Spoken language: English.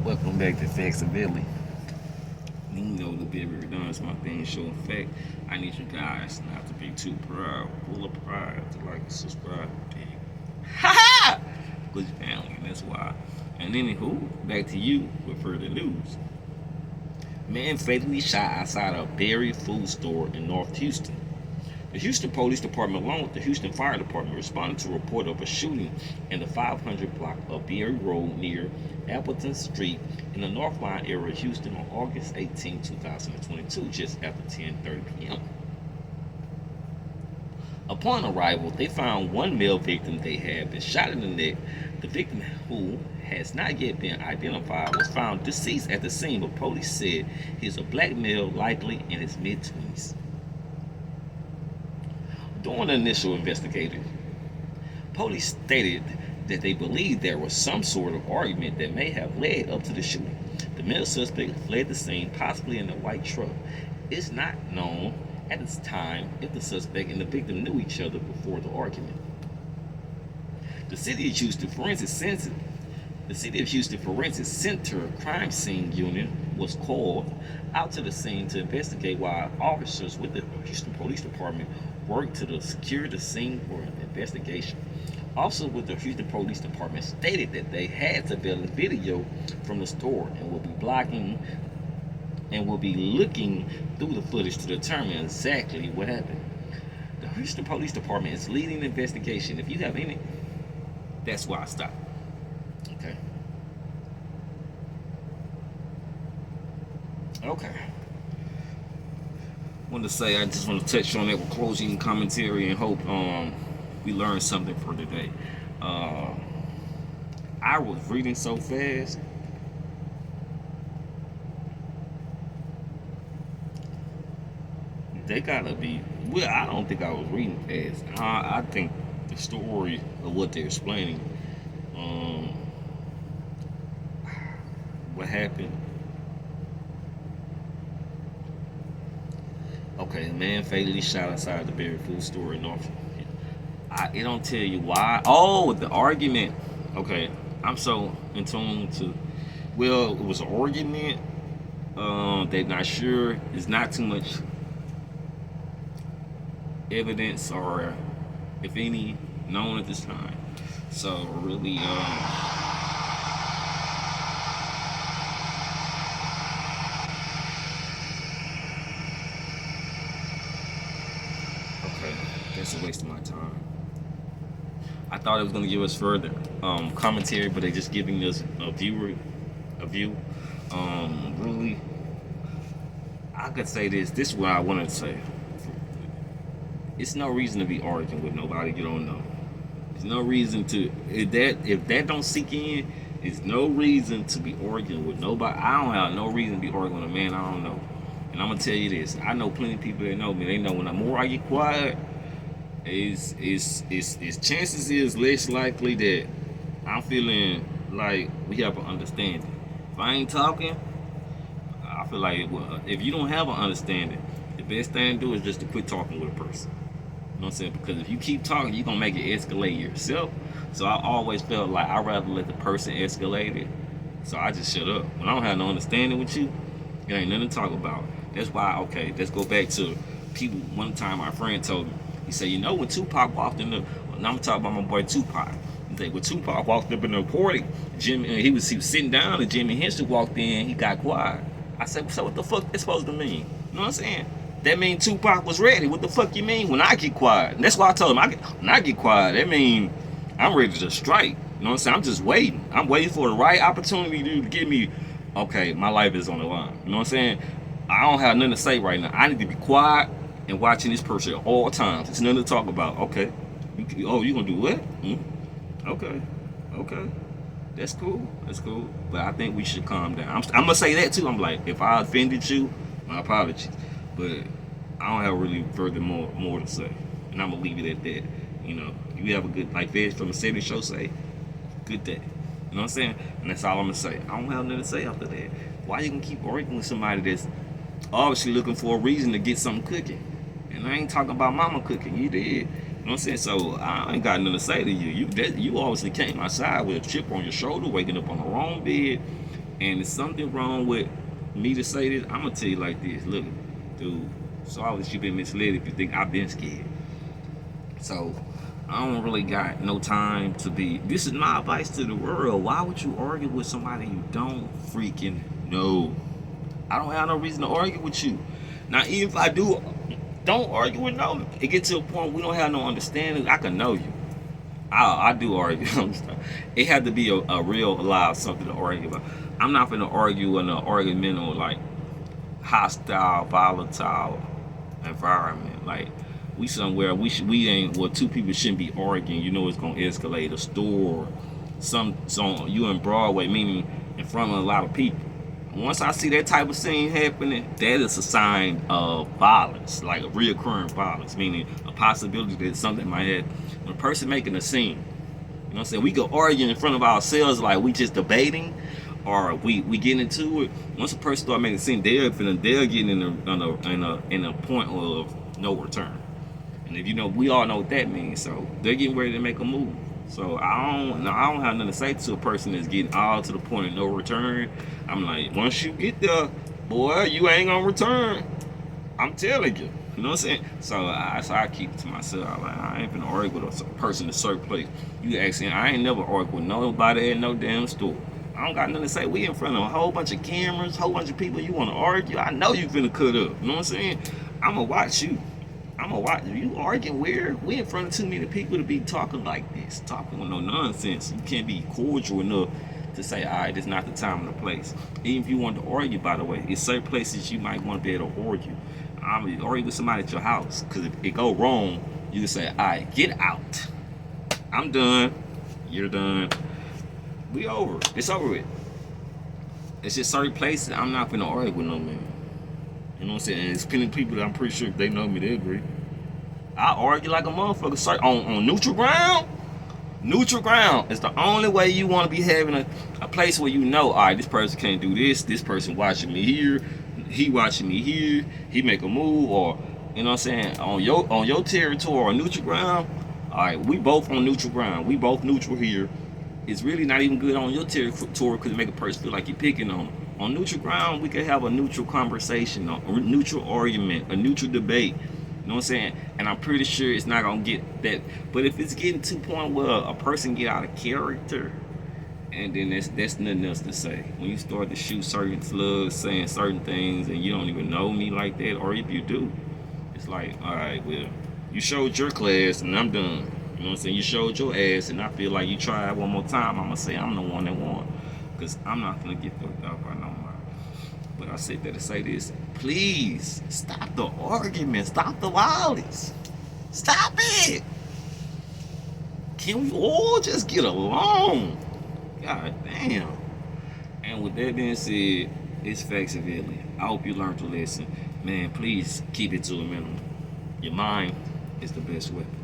Welcome back to Flexibility. You know the bit redundant my thing show. In fact, I need you guys not to be too proud, full of pride, to like and subscribe. Ha ha! Good family, and that's why. And anywho, back to you with further news. Man fatally shot outside a Berry food store in North Houston. The Houston Police Department, along with the Houston Fire Department, responded to a report of a shooting in the 500 block of Berry Road near Appleton St in the Northline area of Houston on August 18, 2022, just after 10:30 p.m. Upon arrival, they found one male victim they had been shot in the neck. The victim, who has not yet been identified, was found deceased at the scene, but police said he is a black male, likely in his mid-20s. During the initial investigation, police stated that they believed there was some sort of argument that may have led up to the shooting. The male suspect fled the scene, possibly in a white truck. It's not known at this time if the suspect and the victim knew each other before the argument. The City of Houston Forensic Center crime scene unit was called out to the scene to investigate, while officers with the Houston Police Department worked to secure the scene for an investigation. Also with the Houston Police Department stated that they had surveillance video from the store and will be looking through the footage to determine exactly what happened. The Houston Police Department is leading the investigation. If you have any, that's why I stopped. Okay. Okay. I just want to touch on that with closing commentary and hope we learned something for today. I was reading so fast. They gotta be. Well, I don't think I was reading fast. I think the story of what they're explaining, what happened. Okay, a man fatally shot outside the Berry food store in North. It don't tell you why. Oh, the argument. Okay, I'm so in tune to. Well, it was an argument. They're not sure. It's not too much evidence, or if any, known at this time. So really, okay, that's a waste of my time. I thought it was going to give us further commentary, but they're just giving us a view. Really, I could say this. This is what I wanted to say. It's no reason to be arguing with nobody you don't know. There's no reason to if that don't sink in. There's no reason to be arguing with nobody. I don't have no reason to be arguing with a man I don't know. And I'm gonna tell you this. I know plenty of people that know me. They know when the more I get quiet, is chances is less likely that I'm feeling like we have an understanding. If I ain't talking, I feel like, well, if you don't have an understanding, the best thing to do is just to quit talking with a person. You know what I'm saying? Because if you keep talking, you're gonna make it escalate yourself. So I always felt like I'd rather let the person escalate it. So I just shut up. When I don't have no understanding with you, it ain't nothing to talk about. That's why, okay, let's go back to people. One time my friend told me, he said, you know, when Tupac walked in the, and I'm talking about my boy Tupac. He said, when Tupac walked up in the recording, he was sitting down, and Jimi Hendrix walked in, he got quiet. I said, so what the fuck that's supposed to mean? You know what I'm saying? That means Tupac was ready. What the fuck you mean when I get quiet? And that's why I told him, when I get quiet, that mean I'm ready to strike. You know what I'm saying? I'm just waiting. I'm waiting for the right opportunity to give me, okay, my life is on the line. You know what I'm saying? I don't have nothing to say right now. I need to be quiet and watching this person at all times. It's nothing to talk about. Okay. Oh, you gonna do what? Okay. That's cool. But I think we should calm down. I'm gonna say that too. I'm like, if I offended you, my apologies. But I don't have really more to say. And I'm gonna leave it at that. You know, you have a good, like Feds from a 70 show say, good day. You know what I'm saying? And that's all I'm gonna say. I don't have nothing to say after that. Why you gonna keep arguing with somebody that's obviously looking for a reason to get something cooking? And I ain't talking about mama cooking. You did. You know what I'm saying? So I ain't got nothing to say to you. You obviously came outside with a chip on your shoulder, waking up on the wrong bed, And there's something wrong with me to say this. I'm gonna tell you like this. Look, dude, sorry that you've been misled if you think I've been scared. So I don't really got no time to be. This is my advice to the world. Why would you argue with somebody you don't freaking know? I don't have no reason to argue with you. Now, even if I do, don't argue with no. It gets to a point we don't have no understanding. I can know you. I do argue. It had to be a real live something to argue about. I'm not gonna argue in an argumental, like hostile, volatile environment. Like we somewhere we ain't well, two people shouldn't be arguing. You know it's gonna escalate. A store, some you in Broadway, meaning in front of a lot of people. Once I see that type of scene happening, that is a sign of violence, like a reoccurring violence, meaning a possibility that something might happen. When a person making a scene, you know what I'm saying? We go argue in front of ourselves like we just debating, or we getting into it. Once a person start making a scene, they're getting in a point of no return. And if you know, we all know what that means. So they're getting ready to make a move. So I don't have nothing to say to a person that's getting all to the point of no return. I'm like, once you get there, boy, you ain't gonna return. I'm telling you. You know what I'm saying? So I keep it to myself. Like, I ain't gonna argue with a person in a certain place. You asking, I ain't never argued with nobody at no damn store. I don't got nothing to say. We in front of a whole bunch of cameras, whole bunch of people. You want to argue? I know you finna cut up. You know what I'm saying? I'm gonna watch you. I'm gonna watch you arguing weird. We in front of too many people to be talking like this, talking with no nonsense. You can't be cordial enough to say, all right, this is not the time and the place. Even if you want to argue, by the way, in certain places you might want to be able to argue. I'm gonna argue with somebody at your house, because if it go wrong, you can say, all right, get out. I'm done. You're done. We over. It's over with. It's just certain places I'm not gonna argue with no man. You know what I'm saying? And it's plenty of people that I'm pretty sure if they know me, they agree. I argue like a motherfucker. On neutral ground. Neutral ground is the only way you want to be having a place where you know, all right, this person can't do this. This person watching me here. He watching me here. He make a move, or you know what I'm saying, on your territory or neutral ground. All right, we both on neutral ground. We both neutral here. It's really not even good on your territory because it make a person feel like you're picking on them. On neutral ground, we could have a neutral conversation, a neutral argument, a neutral debate. You know what I'm saying? And I'm pretty sure it's not gonna get that. But if it's getting to the point where a person get out of character, and then that's nothing else to say. When you start to shoot certain slugs, saying certain things, and you don't even know me like that, or if you do, it's like, all right, well, you showed your class, and I'm done. You know what I'm saying? You showed your ass, and I feel like you tried one more time. I'm gonna say I'm the one that won, because I'm not gonna get fucked up by nobody. But I said that to say this: please stop the argument, stop the violence, stop it. Can we all just get along? God damn. And with that being said, it's facts of it. I hope you learned to listen. Man, please keep it to a minimum. Your mind is the best weapon.